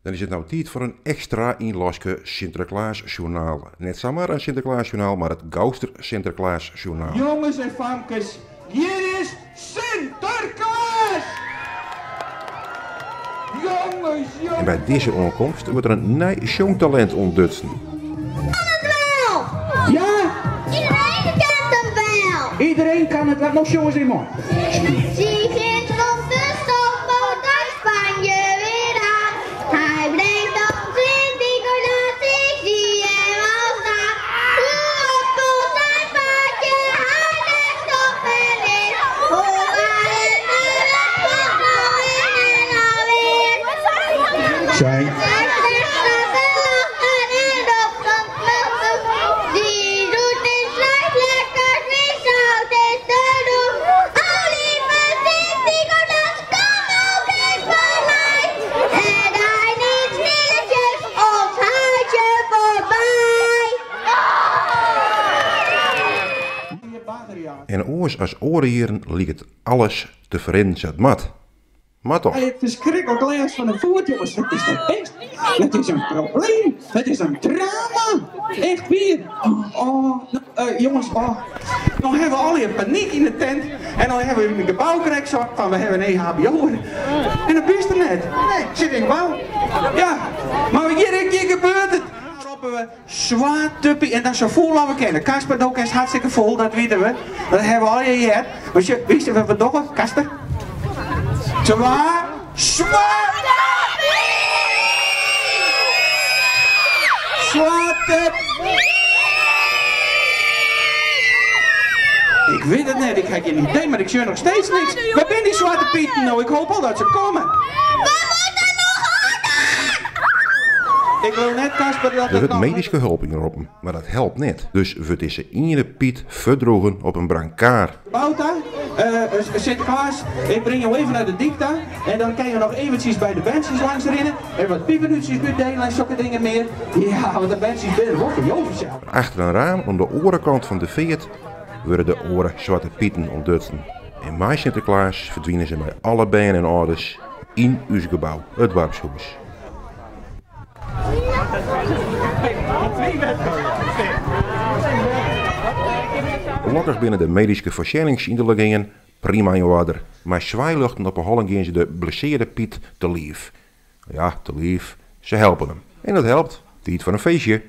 Dan is het nou tijd voor een extra inlaske Sinterklaasjournaal. Net zomaar een Sinterklaasjournaal, maar het Gouster Sinterklaasjournaal. Jongens en famkes, hier is Sinterklaas! Jongens. En bij deze onkomst wordt er een nieuw showtalent ontdutsen. Ja? Iedereen kent hem wel! Iedereen kan het wel. Nog jongens in man. Sigrid komt de stoomboot uit Spanje weer aan. Hij brengt ons in Nicolaas, ik zie hem al staan. Hoe op zijn paardje, hij legt op en in. Hoe waren de weg van nou in en alweer. Zijn. Die doet in slijt lekker, wie zou dit te doen? Oh lieve Sint-Nicolaas, kom ook eens bij mij. En hij niet sneertjes ons huisje voorbij. En oors als orenheren liep het alles te verenigd het mat. Maar toch. Het verschrikkelijk last van de voet, jongens. Het is toch echt. Het is een probleem. Het is een drama. Echt weer. Jongens, nou hebben we al hier paniek in de tent. En dan hebben we in de gebouwkrek zo van we hebben een EHBO. En dat wist er net. Nee, ik zit in gebouw. Ja, maar hier gebeurt het. Dan roepen we zwaar tuppie en dat is zo vol als we kennen. Kasper ook is hartstikke vol, dat weten we. Dat hebben we al hier. Maar wist je wat we doen, Kasper? Zwaar! Zwarte! Ik weet het net, ik heb geen idee, maar ik zie nog steeds niks. Waar zijn die zwarte pieten nou? Ik hoop al dat ze komen. Ik wil net, Kasper, dat Er wordt medische hulp ingeroepen, maar dat helpt niet. Dus wordt deze ene Piet verdroegen op een brancard. Bouta, Sinterklaas, ik breng jou even naar de dikte. En dan kan je nog eventjes bij de bandjes langs rennen. En wat piepenuutjes uitdelen en zulke dingen meer. Ja, want de bandjes binnen nog voor jou zelf. Achter een raam aan de orenkant van de veert worden de oren Zwarte Pieten ontdutsen. En bij Sinterklaas verdwijnen ze bij alle benen en orders in uw gebouw, het Warpshuis. Gelukkig binnen de medische voorzieningsinstellingen prima in orde, maar zwaailuchten op een hollen gaan ze de blesseerde Piet te lief. Ja, te lief, ze helpen hem. En dat helpt, tijd voor een feestje.